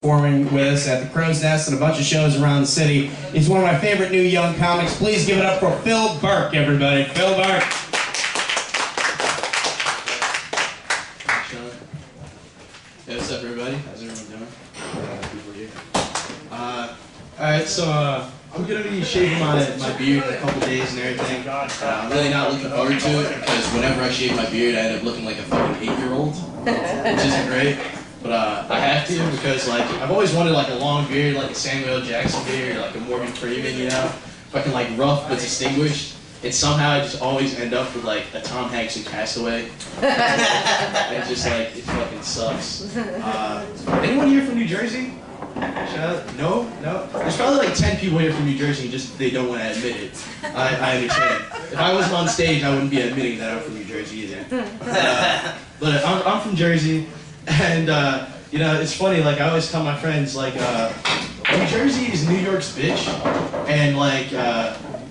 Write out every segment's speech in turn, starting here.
Performing with us at the Crow's Nest and a bunch of shows around the city. He's one of my favorite new young comics. Please give it up for Phil Burke, everybody. Phil Burke. Hey, what's up, everybody? How's everyone doing? People here. Alright, so I'm gonna be shaving my beard in a couple days and everything. I'm really not looking forward to it because whenever I shave my beard, I end up looking like a fucking 8-year-old, which isn't great. But I have to because like I've always wanted like a long beard, like a Samuel L. Jackson beard, or like a Morgan Freeman, you know, fucking like rough but distinguished. And somehow I just always end up with like a Tom Hanks in Castaway. And just like it fucking sucks. Anyone here from New Jersey? Shout out. No? There's probably like 10 people here from New Jersey, just they don't want to admit it. I understand. If I wasn't on stage, I wouldn't be admitting that I'm from New Jersey either. But I'm from Jersey. And, you know, it's funny, like, I always tell my friends, like, New Jersey is New York's bitch, and, like,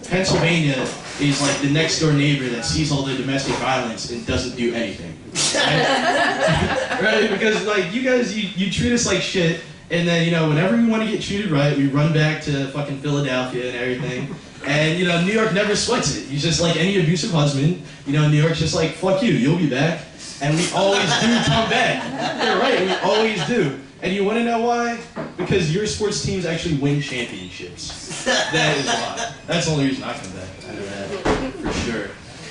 Pennsylvania is, like, the next-door neighbor that sees all the domestic violence and doesn't do anything. Right? Because, like, you guys, you treat us like shit, and then, you know, whenever we want to get treated right, we run back to fucking Philadelphia and everything. And, you know, New York never sweats it. He's just like any abusive husband. You know, New York's just like, fuck you, you'll be back. And we always do come back. You're right, we always do. And you want to know why? Because your sports teams actually win championships. That is why. That's the only reason I come back. I know that for sure.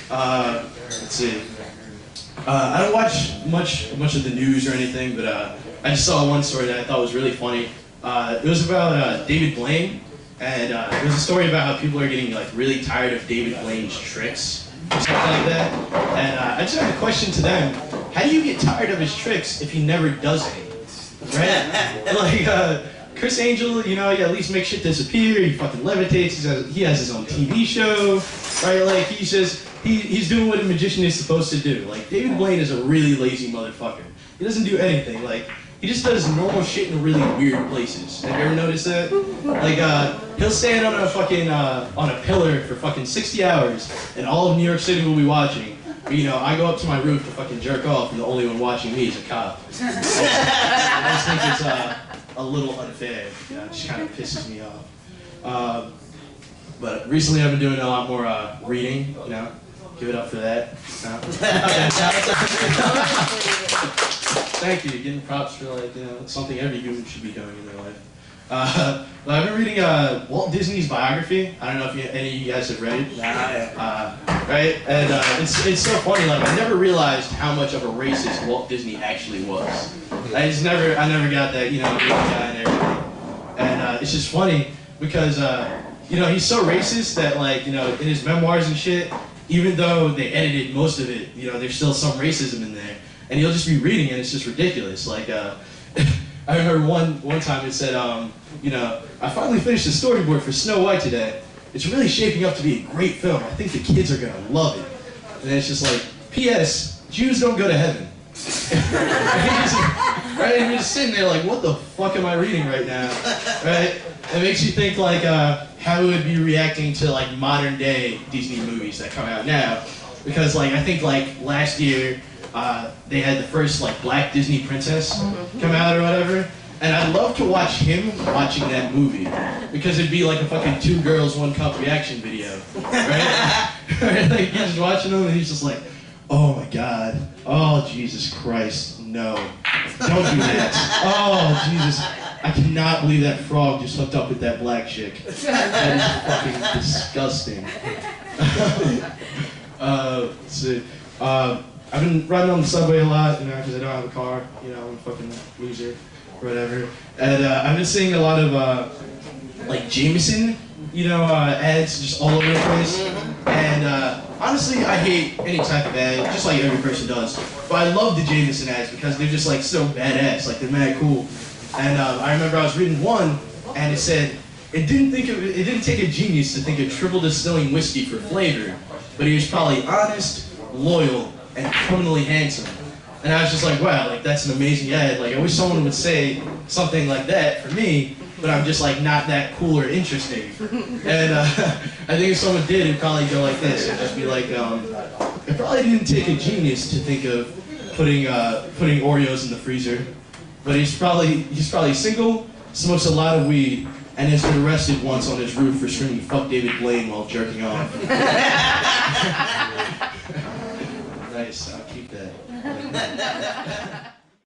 Let's see. I don't watch much of the news or anything, but I just saw one story that I thought was really funny. It was about David Blaine, and it was a story about how people are getting like really tired of David Blaine's tricks. Or something like that. And I just have a question to them. How do you get tired of his tricks if he never does any? Right? Like, Chris Angel, you know, he at least makes shit disappear, he fucking levitates, he has his own TV show, right? Like, he's doing what a magician is supposed to do. Like, David Blaine is a really lazy motherfucker. He doesn't do anything. Like, he just does normal shit in really weird places. Have you ever noticed that? Like, he'll stand on a fucking, on a pillar for fucking 60 hours, and all of New York City will be watching. But, you know, I go up to my roof to fucking jerk off, and the only one watching me is a cop. I just think it's a little unfair. You know, it just kind of pisses me off. But recently I've been doing a lot more reading, you know. Give it up for that. Thank you. Getting props for, like, you know, something every human should be doing in their life. But I've been reading Walt Disney's biography. I don't know if any of you guys have read it. Right? And it's so funny. Like, I never realized how much of a racist Walt Disney actually was. I never got that, you know, guy and everything. And it's just funny because, you know, he's so racist that, like, you know, in his memoirs and shit, even though they edited most of it, you know, there's still some racism in there. And you'll just be reading and it's just ridiculous. Like, I remember one time it said, you know, I finally finished the storyboard for Snow White today. It's really shaping up to be a great film. I think the kids are gonna love it. And then it's just like, P.S. Jews don't go to heaven. Right? And you're just sitting there like, what the fuck am I reading right now? Right? It makes you think like how we would be reacting to like modern day Disney movies that come out now. Because like I think like last year they had the first like black Disney princess come out or whatever. And I'd love to watch him watching that movie. Because it'd be like a fucking 2 girls 1 cup reaction video. Right? Like he's just watching them and he's just like, oh my god. Oh Jesus Christ. No. Don't do that. Oh Jesus. I cannot believe that frog just hooked up with that black chick. That is fucking disgusting. Let's see. I've been riding on the subway a lot, you know, because I don't have a car. You know, I'm a fucking loser or whatever. And I've been seeing a lot of like Jameson, you know, ads just all over the place. And honestly, I hate any type of ad, just like every person does. But I love the Jameson ads because they're just like so badass, like they're mad cool. And I remember I was reading one, and it said, it didn't take a genius to think of triple distilling whiskey for flavor, but he was probably honest, loyal, and criminally handsome. And I was just like, wow, like that's an amazing ad. Like I wish someone would say something like that for me, but I'm just like not that cool or interesting. And I think if someone did, it'd probably go like this. It'd just be like, it probably didn't take a genius to think of putting Oreos in the freezer. but he's probably single, smokes a lot of weed, and has been arrested once on his roof for screaming "fuck David Blaine" while jerking off. Nice, I'll keep that.